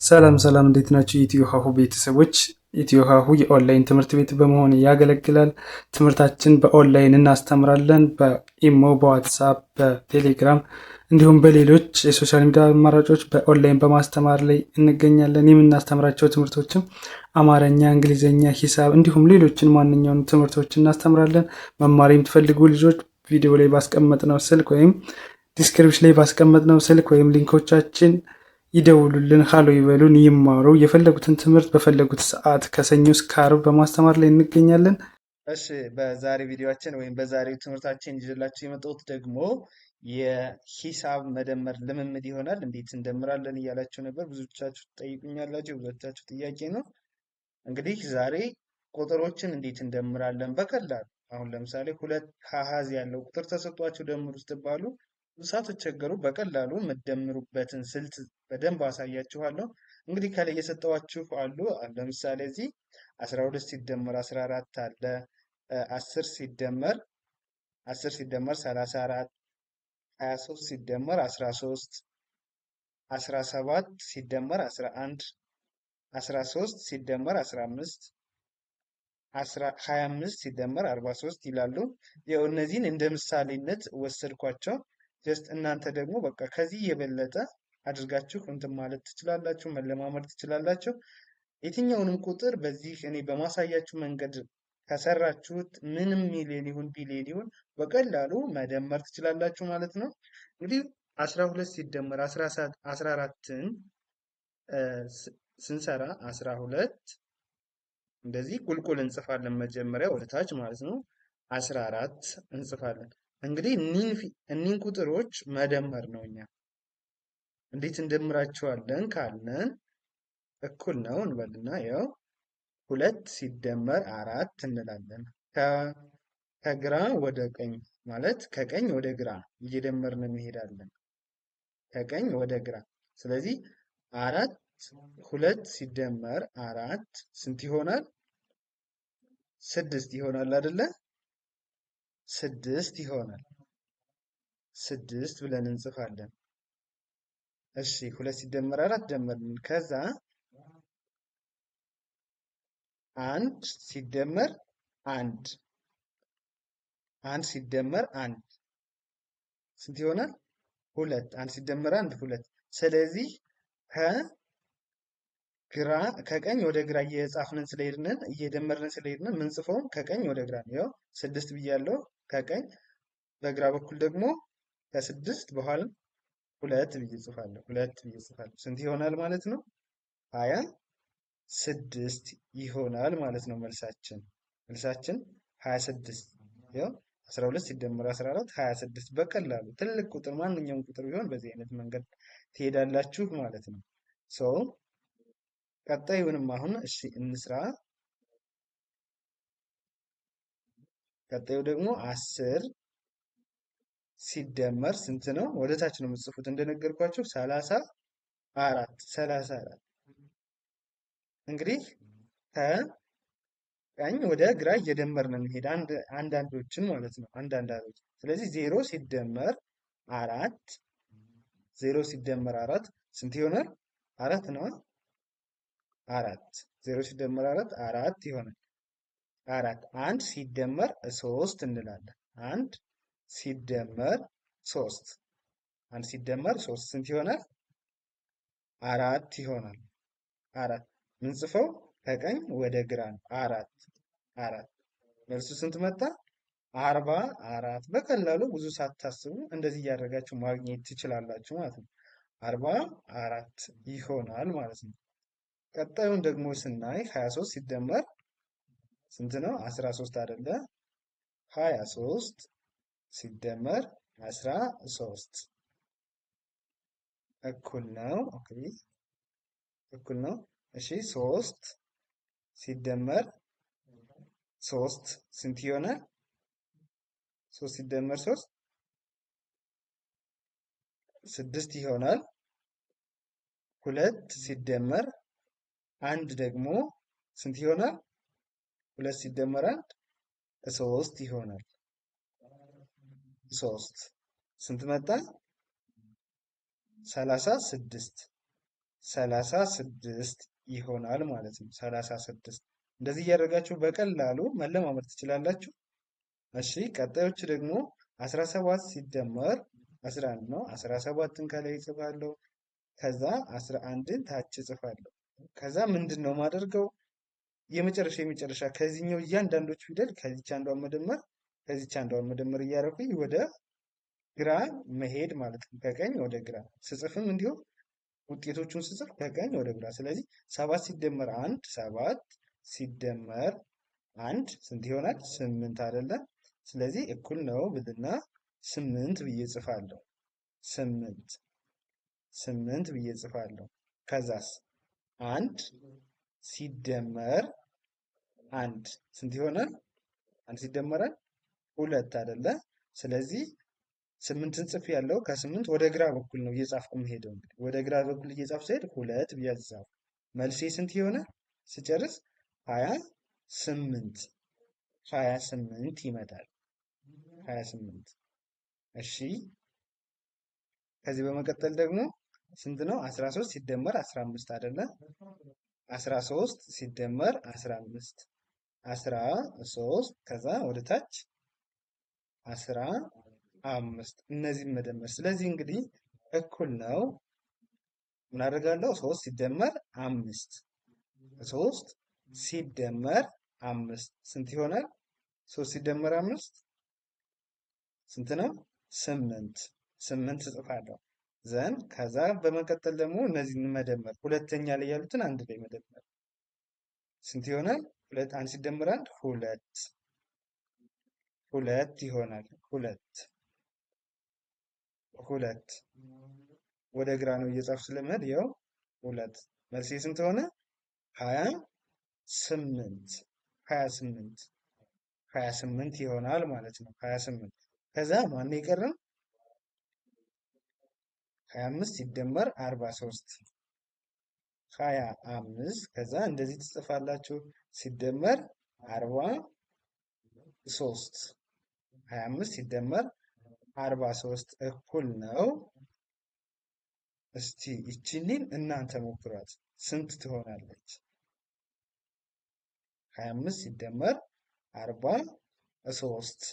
ሰላም ሰላም፣ እንዴት ናችሁ? ኢትዮ ሀሁ ቤተሰቦች። ኢትዮ ሀሁ የኦንላይን ትምህርት ቤት በመሆን ያገለግላል። ትምህርታችን በኦንላይን እናስተምራለን። በኢሞ፣ በዋትሳፕ፣ በቴሌግራም እንዲሁም በሌሎች የሶሻል ሚዲያ አማራጮች በኦንላይን በማስተማር ላይ እንገኛለን። የምናስተምራቸው ትምህርቶችም አማርኛ፣ እንግሊዝኛ፣ ሂሳብ እንዲሁም ሌሎችን ማንኛውም ትምህርቶች እናስተምራለን። መማር የምትፈልጉ ልጆች ቪዲዮ ላይ ባስቀመጥነው ስልክ ወይም ዲስክሪፕሽን ላይ ባስቀመጥነው ስልክ ወይም ሊንኮቻችን ይደውሉልን፣ ሀሎ ይበሉን፣ ይማሩ። የፈለጉትን ትምህርት በፈለጉት ሰዓት ከሰኞ እስከ ዓርብ በማስተማር ላይ እንገኛለን። እሺ በዛሬ ቪዲዮአችን ወይም በዛሬው ትምህርታችን ይዤላችሁ የመጣሁት ደግሞ የሂሳብ መደመር ልምምድ ይሆናል። እንዴት እንደምራለን እያላችሁ ነበር፣ ብዙዎቻችሁ ትጠይቁኛላችሁ። ብዙዎቻችሁ ጥያቄ ነው። እንግዲህ ዛሬ ቁጥሮችን እንዴት እንደምራለን በቀላሉ አሁን ለምሳሌ ሁለት አሃዝ ያለው ቁጥር ተሰጧችሁ ደምሩ ስትባሉ ሳትቸገሩ በቀላሉ የምትደምሩበትን ስልት በደንብ አሳያችኋለሁ። እንግዲህ ከላይ የሰጠዋችሁ አሉ። ለምሳሌ እዚህ 12 ሲደመር 14 አለ። 10 ሲደመር 34፣ 23 ሲደመር 13፣ 17 ሲደመር 11፣ 13 ሲደመር 15፣ 25 ሲደመር 43 ይላሉ። ያው እነዚህን እንደ ምሳሌነት ወሰድኳቸው። ጀስት እናንተ ደግሞ በቃ ከዚህ የበለጠ አድርጋችሁ እንትን ማለት ትችላላችሁ፣ መለማመድ ትችላላችሁ። የትኛውንም ቁጥር በዚህ እኔ በማሳያችሁ መንገድ ከሰራችሁት ምንም ሚሊዮን ይሁን ቢሊዮን ይሁን በቀላሉ መደመር ትችላላችሁ ማለት ነው። እንግዲህ 12 ሲደመር 14ን ስንሰራ 12 እንደዚህ ቁልቁል እንጽፋለን፣ መጀመሪያ ወደ ታች ማለት ነው። 14 እንጽፋለን። እንግዲህ እኒህን ቁጥሮች መደመር ነው። እኛ እንዴት እንደምራቸዋለን ካለን እኩል ነው እንበልና ያው 2 ሲደመር 4 እንላለን። ከግራ ወደ ቀኝ ማለት ከቀኝ ወደ ግራ እየደመርን እንሄዳለን። ከቀኝ ወደ ግራ። ስለዚህ 2 ሲደመር 4 ስንት ይሆናል? 6 ይሆናል አይደለ? 6 ይሆናል። 6 ብለን እንጽፋለን። እሺ 2 ሲደመር 4 ደመርን። ከዛ 1 ሲደመር 1 ሲደመር 1 ስንት ይሆናል? 2 1 ሲደመር 1 2። ስለዚህ ከቀኝ ወደ ግራ እየጻፍንን ስለሄድንን እየደመርን ስለሄድንን ምንጽፈውም ከቀኝ ወደ ግራ ነው። ያው 6 ብያለሁ ከቀኝ፣ በግራ በኩል ደግሞ ከ6 በኋላ 2 ብዬ እጽፋለሁ። 2 ብዬ እጽፋለሁ። ስንት ይሆናል ማለት ነው? 26 ይሆናል ማለት ነው። መልሳችን 26። ያው 12 ሲደመር 14 26። በቀላሉ ትልቅ ቁጥር ማንኛውም ቁጥር ቢሆን በዚህ አይነት መንገድ ትሄዳላችሁ ማለት ነው። ቀጣዩንም አሁን እሺ እንስራ። ቀጣዩ ደግሞ 10 ሲደመር ስንት ነው? ወደ ታች ነው የምትጽፉት እንደነገርኳችሁ 34። እንግዲህ ከቀኝ ወደ ግራ እየደመርን እንሄድ አንዳንዶችን ማለት ነው። አንዳንዶች። ስለዚህ 0 ሲደመር 4 ስንት ይሆናል? 4 ነው። 0 ሲደመር 4 ይሆናል። 1 ሲደመር 3 እንላለን። 1 ሲደመር 3 ስንት ይሆናል? 4 ይሆናል። 4 ምንጽፈው ከቀኝ ወደ ግራ ነው። 4 መልሱ ስንት መጣ? 44። በቀላሉ ብዙ ሳታስቡ እንደዚህ እያደረጋችሁ ማግኘት ትችላላችሁ ማለት ነው። 44 ይሆናል ማለት ነው። ቀጣዩን ደግሞ ስናይ 23 ሲደመር ስንት ነው? 13 አይደለ? 23 ሲደመር 13 እኩል ነው። ኦኬ እኩል ነው። እሺ 3 ሲደመር 3 ስንት ይሆናል? 3 ሲደመር 3 6 ይሆናል። 2 ሲደመር 1 ደግሞ ስንት ይሆናል? 2 ሲደመር 1 3 ይሆናል። 3 ስንት መጣ? 36። 36 ይሆናል ማለት ነው። 36 እንደዚህ እያደረጋችሁ በቀላሉ መለማመድ ትችላላችሁ። እሺ ቀጣዮቹ ደግሞ 17 ሲደመር 11 ነው። 17ን ከላይ እጽፋለሁ። ከዛ 11ን ታች እጽፋለሁ። ከዛ ምንድን ነው ማደርገው? የመጨረሻ ከዚህኛው እያንዳንዶች ፊደል ከዚች አንዷን መደመር ከዚች አንዷን መደመር እያደረኩኝ ወደ ግራ መሄድ ማለት ነው። ከቀኝ ወደ ግራ ስጽፍም እንዲሁ ውጤቶቹን ስጽፍ ከቀኝ ወደ ግራ። ስለዚህ 7 ሲደመር 1 7 ሲደመር 1 ስንት ይሆናል? 8 አይደለ? ስለዚህ እኩል ነው ብልና 8 ብዬ ጽፋለሁ። 8 ብዬ ጽፋለሁ። ከዛስ 1 ሲደመር 1 ስንት ይሆናል? 1 ሲደመር 2 አይደለ? ስለዚህ 8ን ጽፍ ያለው ከ8 ወደ ግራ በኩል ነው እየጻፍኩ የምሄደው። እንግዲህ ወደ ግራ በኩል እየጻፍኩ ስሄድ 2 ብዬ ጻፍኩ። መልሴ ስንት ይሆናል? ስጨርስ 28 28 ይመጣል። 28 እሺ። ከዚህ በመቀጠል ደግሞ ስንት ነው? 13 ሲደመር 15 አይደለ? 13 ሲደመር 15 13 ከዛ ወደ ታች 15 እነዚህን መደመር። ስለዚህ እንግዲህ እኩል ነው ምን አደርጋለሁ? 3 ሲደመር 5 3 ሲደመር 5 ስንት ይሆናል? 3 ሲደመር 5 ስንት ነው? 8 8 እጽፋለሁ። ዘን ከዛ በመቀጠል ደግሞ እነዚህን መደመር፣ ሁለተኛ ላይ ያሉትን አንድ ላይ መደመር ስንት ይሆናል? 2 1 ሲደመር 1 2 2 ይሆናል። 2 ወደ ግራ ነው እየጻፍኩ ስለምሄድ ያው 2 መልሴ ስንት ሆነ? 28 28 28 ይሆናል ማለት ነው። 28 ከዛ ማን የቀረን? 25 ሲደመር 43 25 ከዛ እንደዚህ ትጽፋላችሁ። ሲደመር 43 25 ሲደመር 43 እኩል ነው። እስቲ ይችንን እናንተ ሞክሯት። ስንት ትሆናለች? 25 ሲደመር 43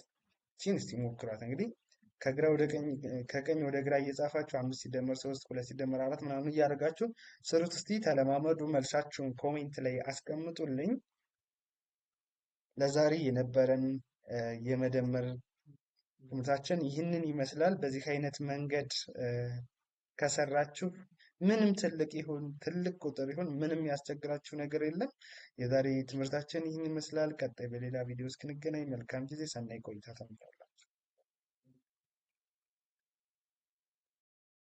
ይችን እስቲ ሞክሯት። እንግዲህ ከግራ ወደ ቀኝ ከቀኝ ወደ ግራ እየጻፋችሁ 5 ሲደመር 3 2 ሲደመር 4 ምናምን እያደረጋችሁ ስሩት። እስቲ ተለማመዱ። መልሳችሁን ኮሜንት ላይ አስቀምጡልኝ። ለዛሬ የነበረን የመደመር ትምህርታችን ይህንን ይመስላል። በዚህ አይነት መንገድ ከሰራችሁ ምንም ትልቅ ይሁን ትልቅ ቁጥር ይሁን ምንም ያስቸግራችሁ ነገር የለም። የዛሬ ትምህርታችን ይህን ይመስላል። ቀጣይ በሌላ ቪዲዮ እስክንገናኝ መልካም ጊዜ፣ ሰናይ ቆይታ ተመኛለሁ።